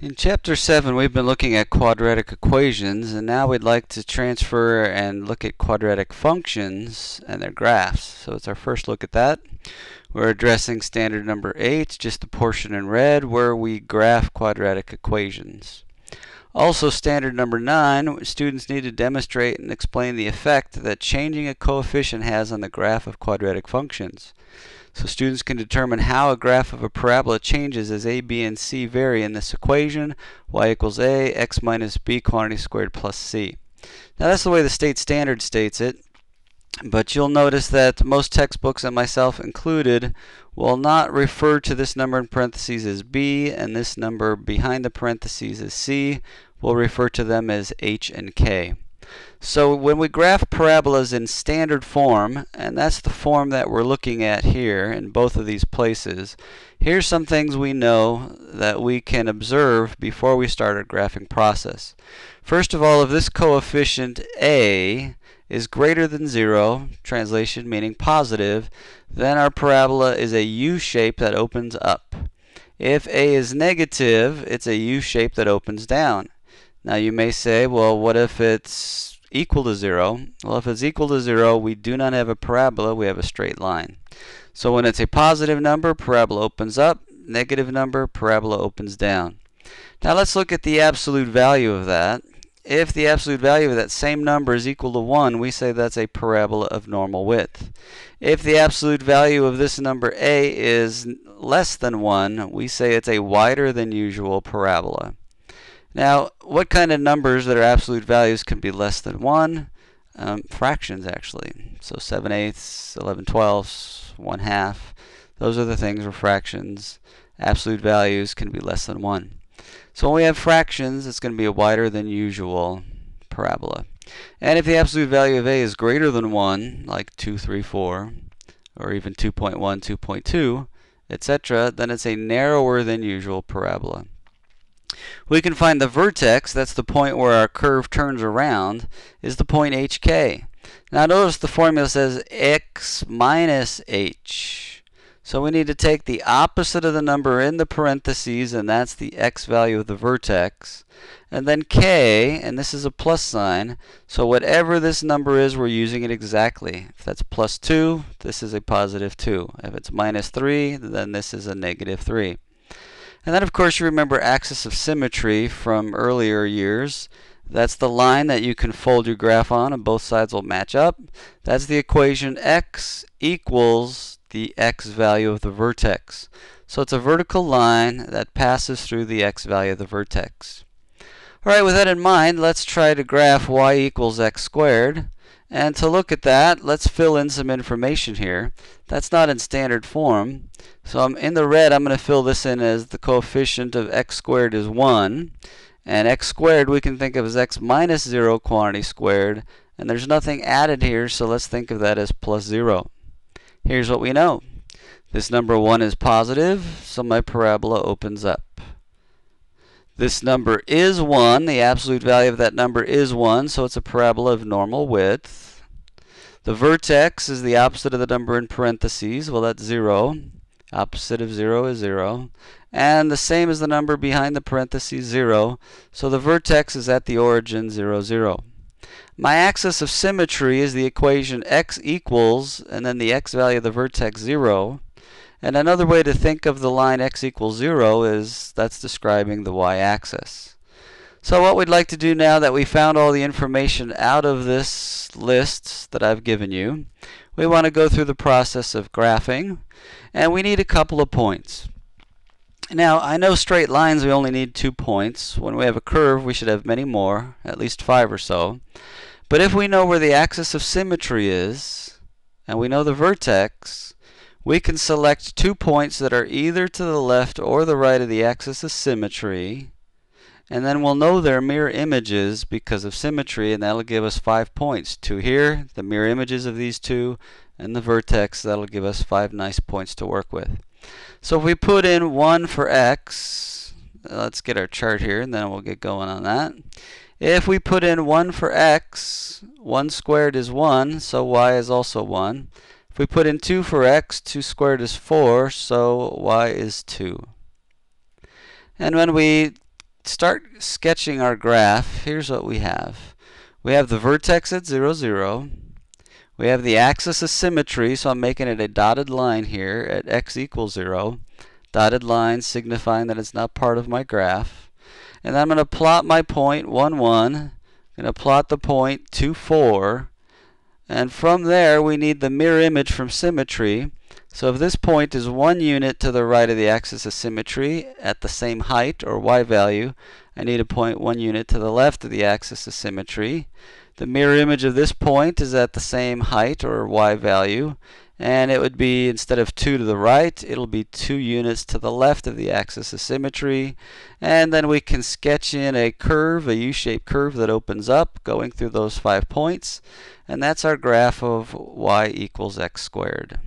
In Chapter 7, we've been looking at quadratic equations, and now we'd like to transfer and look at quadratic functions and their graphs. So it's our first look at that. We're addressing standard number 8, just the portion in red where we graph quadratic equations. Also, standard number 9, students need to demonstrate and explain the effect that changing a coefficient has on the graph of quadratic functions. So students can determine how a graph of a parabola changes as a, b, and c vary in this equation, y equals a, x minus b quantity squared plus c. Now that's the way the state standard states it, but you'll notice that most textbooks, and myself included, will not refer to this number in parentheses as b, and this number behind the parentheses as c. We'll refer to them as h and k. So when we graph parabolas in standard form, and that's the form that we're looking at here in both of these places, here's some things we know that we can observe before we start our graphing process. First of all, if this coefficient a is greater than 0, translation meaning positive, then our parabola is a U shape that opens up. If a is negative, it's a U shape that opens down. Now you may say, well, what if it's equal to 0? Well, if it's equal to 0, we do not have a parabola, we have a straight line. So when it's a positive number, parabola opens up. Negative number, parabola opens down. Now let's look at the absolute value of that. If the absolute value of that same number is equal to 1, we say that's a parabola of normal width. If the absolute value of this number a is less than 1, we say it's a wider than usual parabola. Now, what kind of numbers that are absolute values can be less than 1? Fractions, actually. So 7/8, 11/12, 1/2. Those are the things where fractions. Absolute values can be less than 1. So when we have fractions, it's going to be a wider than usual parabola. And if the absolute value of a is greater than 1, like 2, 3, 4, or even 2.1, 2.2, etc., then it's a narrower than usual parabola. We can find the vertex, that's the point where our curve turns around, is the point hk. Now notice the formula says x minus h. So we need to take the opposite of the number in the parentheses, and that's the x value of the vertex. And then k, and this is a plus sign, so whatever this number is, we're using it exactly. If that's plus 2, this is a positive 2. If it's minus 3, then this is a negative 3. And then, of course, you remember axis of symmetry from earlier years. That's the line that you can fold your graph on, and both sides will match up. That's the equation x equals the x value of the vertex. So it's a vertical line that passes through the x value of the vertex. All right, with that in mind, let's try to graph y equals x squared. And to look at that, let's fill in some information here. That's not in standard form. So in the red, I'm going to fill this in as the coefficient of x squared is 1. And x squared we can think of as x minus 0 quantity squared. And there's nothing added here, so let's think of that as plus 0. Here's what we know. This number 1 is positive, so my parabola opens up. This number is 1. The absolute value of that number is 1, so it's a parabola of normal width. The vertex is the opposite of the number in parentheses. Well, that's 0. Opposite of 0 is 0. And the same as the number behind the parentheses, 0. So the vertex is at the origin, 0, 0. My axis of symmetry is the equation x equals, and then the x value of the vertex, 0. And another way to think of the line x equals 0 is that's describing the y-axis. So what we'd like to do now that we found all the information out of this list that I've given you, we want to go through the process of graphing, and we need a couple of points. Now, I know straight lines we only need 2 points. When we have a curve, we should have many more, at least 5 or so. But if we know where the axis of symmetry is, and we know the vertex, we can select 2 points that are either to the left or the right of the axis of symmetry, and then we'll know they're mirror images because of symmetry, and that'll give us 5 points. 2 here, the mirror images of these 2, and the vertex, that'll give us 5 nice points to work with. So if we put in 1 for x, let's get our chart here, and then we'll get going on that. If we put in 1 for x, 1 squared is 1, so y is also 1. If we put in 2 for x, 2 squared is 4, so y is 2. And when we start sketching our graph, here's what we have. We have the vertex at 0, 0. We have the axis of symmetry, so I'm making it a dotted line here at x equals 0. Dotted line signifying that it's not part of my graph. And then I'm going to plot my point 1, 1. I'm going to plot the point 2, 4. And from there, we need the mirror image from symmetry. So if this point is 1 unit to the right of the axis of symmetry at the same height, or y value, I need a point 1 unit to the left of the axis of symmetry. The mirror image of this point is at the same height, or y value, and it would be, instead of 2 to the right, it'll be 2 units to the left of the axis of symmetry. And then we can sketch in a curve, a U-shaped curve that opens up, going through those 5 points. And that's our graph of y equals x squared.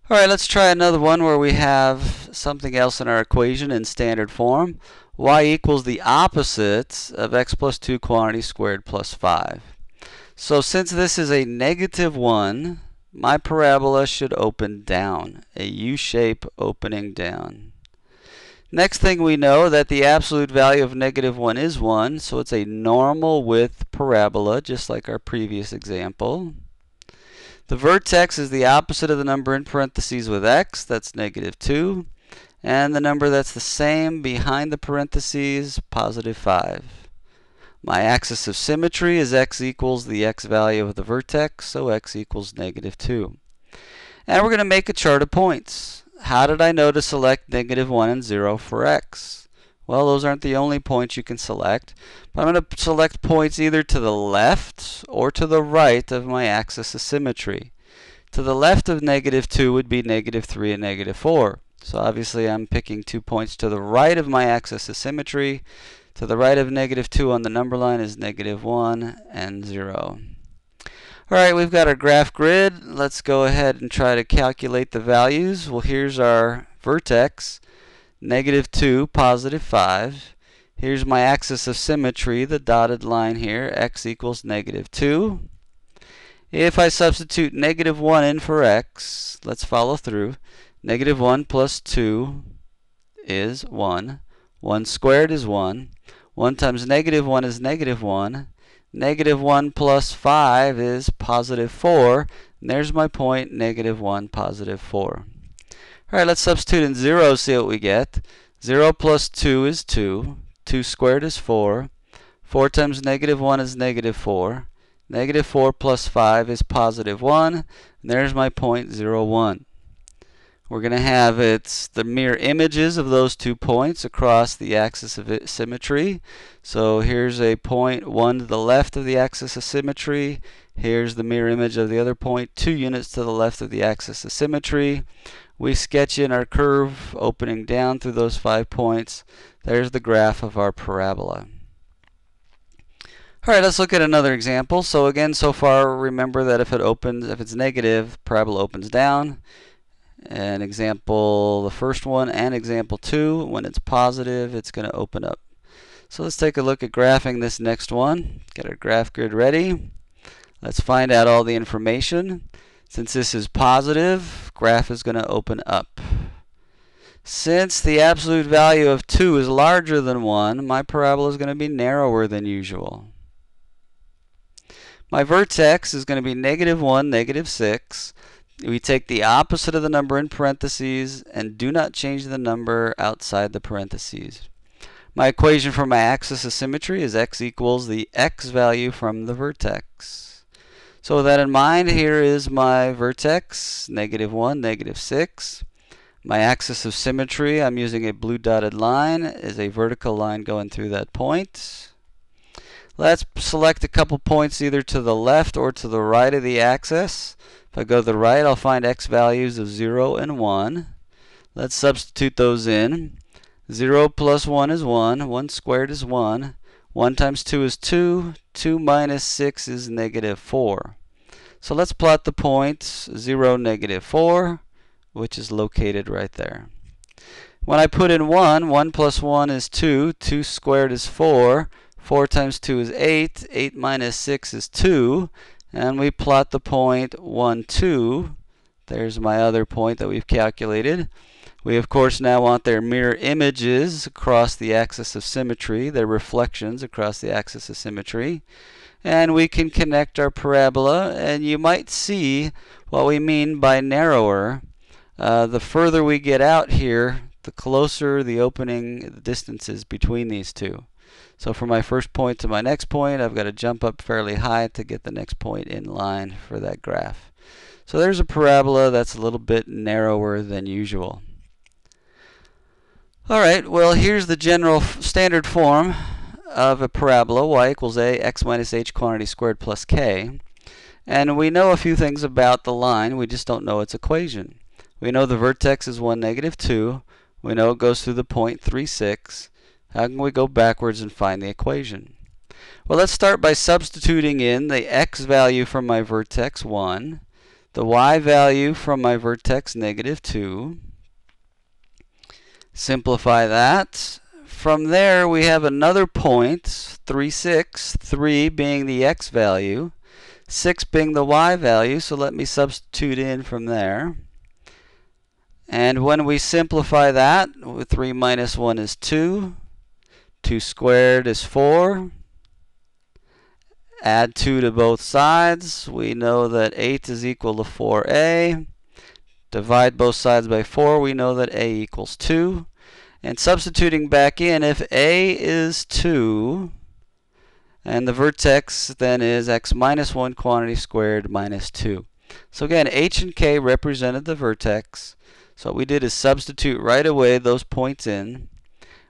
All right, let's try another one where we have something else in our equation in standard form. Y equals the opposite of x plus 2 quantity squared plus 5. So since this is a negative 1, my parabola should open down, a U-shape opening down. Next thing we know that the absolute value of negative 1 is 1, so it's a normal width parabola, just like our previous example. The vertex is the opposite of the number in parentheses with x, that's negative 2. And the number that's the same behind the parentheses, positive 5. My axis of symmetry is x equals the x value of the vertex, so x equals negative 2. And we're going to make a chart of points. How did I know to select negative 1 and 0 for x? Well, those aren't the only points you can select. But I'm going to select points either to the left or to the right of my axis of symmetry. To the left of negative 2 would be negative 3 and negative 4. So obviously I'm picking 2 points to the right of my axis of symmetry. To the right of negative 2 on the number line is negative 1 and 0. Alright, we've got our graph grid. Let's go ahead and try to calculate the values. Well, here's our vertex, negative 2, positive 5. Here's my axis of symmetry, the dotted line here, x equals negative 2. If I substitute negative 1 in for x, let's follow through. Negative 1 plus 2 is 1. 1 squared is 1. 1 times negative 1 is negative 1. Negative 1 plus 5 is positive 4. And there's my point, negative 1, positive 4. Alright, let's substitute in 0, see what we get. 0 plus 2 is 2. 2 squared is 4. 4 times negative 1 is negative 4. Negative 4 plus 5 is positive 1. And there's my point, 0, 1. We're going to have the mirror images of those 2 points across the axis of symmetry. So here's a point 1 to the left of the axis of symmetry. Here's the mirror image of the other point 2 units to the left of the axis of symmetry. We sketch in our curve opening down through those 5 points. There's the graph of our parabola. Alright, let's look at another example. So again, so far, remember that if it's negative, parabola opens down. And example, the first one and example 2, when it's positive, it's going to open up. So let's take a look at graphing this next one. Get our graph grid ready. Let's find out all the information. Since this is positive, graph is going to open up. Since the absolute value of 2 is larger than 1, my parabola is going to be narrower than usual. My vertex is going to be negative 1, negative 6. We take the opposite of the number in parentheses and do not change the number outside the parentheses. My equation for my axis of symmetry is x equals the x value from the vertex. So with that in mind, here is my vertex, negative 1, negative 6. My axis of symmetry, I'm using a blue dotted line, is a vertical line going through that point. Let's select a couple points either to the left or to the right of the axis. If I go to the right, I'll find x values of 0 and 1. Let's substitute those in. 0 plus 1 is 1. 1 squared is 1. 1 times 2 is 2. 2 minus 6 is negative 4. So let's plot the point 0, negative 4, which is located right there. When I put in 1, 1 plus 1 is 2. 2 squared is 4. 4 times 2 is 8. 8 minus 6 is 2. And we plot the point 1, 2. There's my other point that we've calculated. We of course now want their mirror images across the axis of symmetry, their reflections across the axis of symmetry. And we can connect our parabola, and you might see what we mean by narrower. The further we get out here, the closer the opening distances between these two. So from my first point to my next point, I've got to jump up fairly high to get the next point in line for that graph. So there's a parabola that's a little bit narrower than usual. All right, well, here's the general standard form of a parabola, y equals a, x minus h quantity squared plus k. And we know a few things about the line, we just don't know its equation. We know the vertex is 1, negative 2. We know it goes through the point 3, 6. How can we go backwards and find the equation? Well, let's start by substituting in the x value from my vertex 1, the y value from my vertex negative 2. Simplify that. From there, we have another point, 3, 6, 3 being the x value, 6 being the y value, so let me substitute in from there. And when we simplify that, 3 minus 1 is 2, 2 squared is 4. Add 2 to both sides. We know that 8 is equal to 4a. Divide both sides by 4. We know that a equals 2. And substituting back in, if a is 2, and the vertex then is x minus 1 quantity squared minus 2. So again, h and k represented the vertex. So what we did is substitute right away those points in.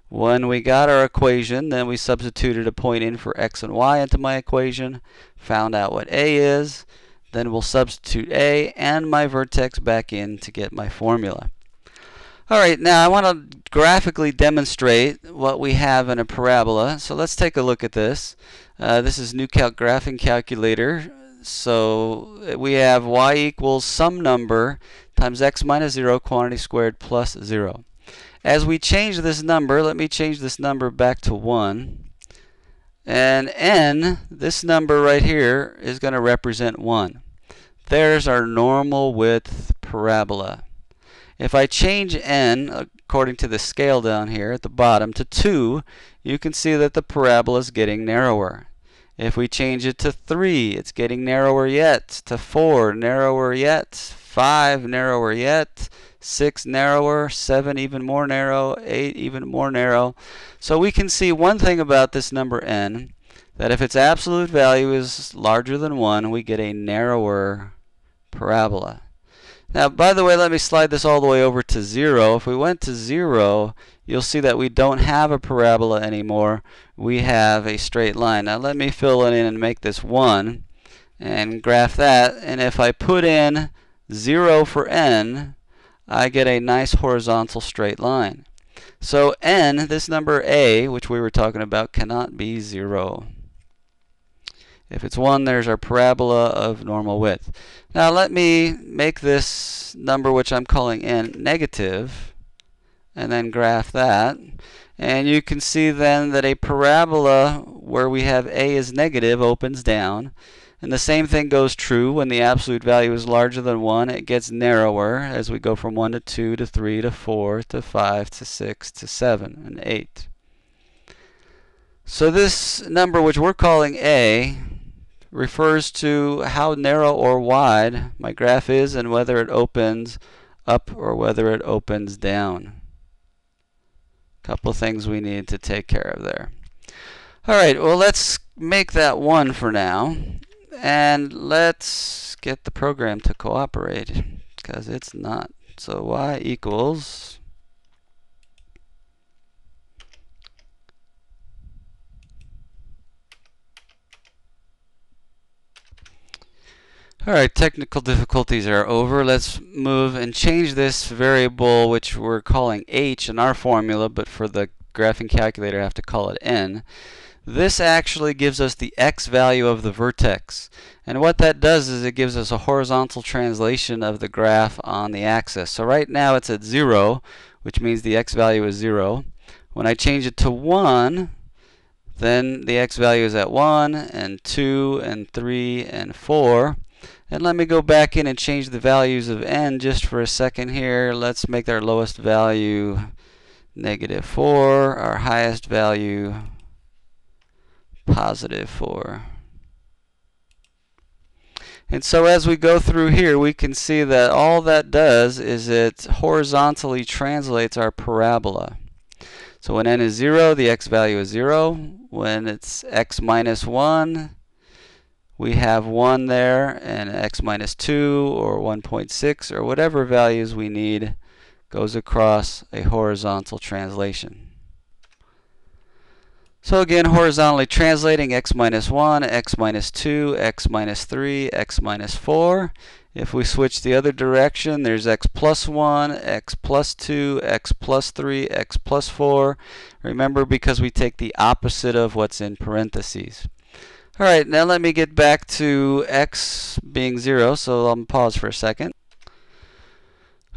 When we got our equation, then we substituted a point in for x and y into my equation, found out what a is, then we'll substitute a and my vertex back in to get my formula. Alright, now I want to graphically demonstrate what we have in a parabola. So let's take a look at this. This is NewCalc Graphing Calculator. So we have y equals some number times x minus 0 quantity squared plus 0. As we change this number, let me change this number back to 1. And n, this number right here, is going to represent 1. There's our normal width parabola. If I change n, according to the scale down here at the bottom, to 2, you can see that the parabola is getting narrower. If we change it to 3, it's getting narrower yet. To 4, narrower yet. 5, narrower yet. 6, narrower. 7, even more narrow. 8, even more narrow. So we can see one thing about this number n, that if its absolute value is larger than 1, we get a narrower parabola. Now, by the way, let me slide this all the way over to 0. If we went to 0, you'll see that we don't have a parabola anymore. We have a straight line. Now, let me fill it in and make this 1 and graph that. And if I put in 0 for n, I get a nice horizontal straight line. So n, this number a, which we were talking about, cannot be 0. If it's 1, there's our parabola of normal width. Now let me make this number, which I'm calling n, negative, and then graph that. And you can see then that a parabola where we have a is negative opens down. And the same thing goes true when the absolute value is larger than 1. It gets narrower as we go from 1 to 2 to 3 to 4 to 5 to 6 to 7 and 8. So this number, which we're calling a, refers to how narrow or wide my graph is and whether it opens up or whether it opens down. A couple of things we need to take care of there. Alright, well, let's make that 1 for now, and let's get the program to cooperate, because it's not. So y equals Alright, technical difficulties are over. Let's move and change this variable, which we're calling h in our formula, but for the graphing calculator I have to call it n. This actually gives us the x value of the vertex. And what that does is it gives us a horizontal translation of the graph on the axis. So right now it's at 0, which means the x value is 0. When I change it to 1, then the x value is at 1, and 2, and 3, and 4. And let me go back in and change the values of n just for a second here. Let's make our lowest value -4, our highest value +4. And so as we go through here, we can see that all that does is it horizontally translates our parabola. So when n is 0, the x value is 0. When it's x minus 1, we have 1 there, and x minus 2 or 1.6 or whatever values we need goes across a horizontal translation. So again, horizontally translating x minus 1, x minus 2, x minus 3, x minus 4. If we switch the other direction, there's x plus 1, x plus 2, x plus 3, x plus 4. Remember, because we take the opposite of what's in parentheses. Alright, now let me get back to x being 0, so I'll pause for a second.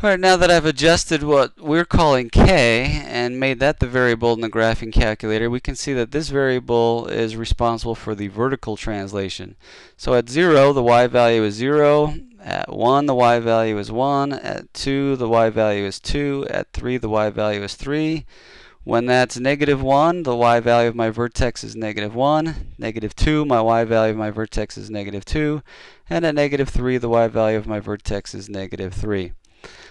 Alright, now that I've adjusted what we're calling k and made that the variable in the graphing calculator, we can see that this variable is responsible for the vertical translation. So at 0, the y value is 0. At 1, the y value is 1. At 2, the y value is 2. At 3, the y value is 3. When that's -1, the y value of my vertex is -1. -2, my y value of my vertex is -2. And at -3, the y value of my vertex is -3.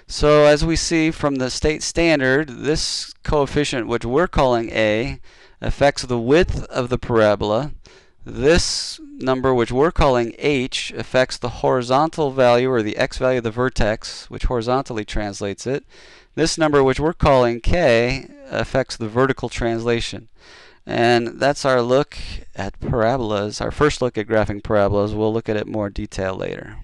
So as we see from the state standard, this coefficient, which we're calling a, affects the width of the parabola. This number, which we're calling h, affects the horizontal value, or the x value of the vertex, which horizontally translates it. This number, which we're calling k, affects the vertical translation. And that's our look at parabolas, our first look at graphing parabolas. We'll look at it in more detail later.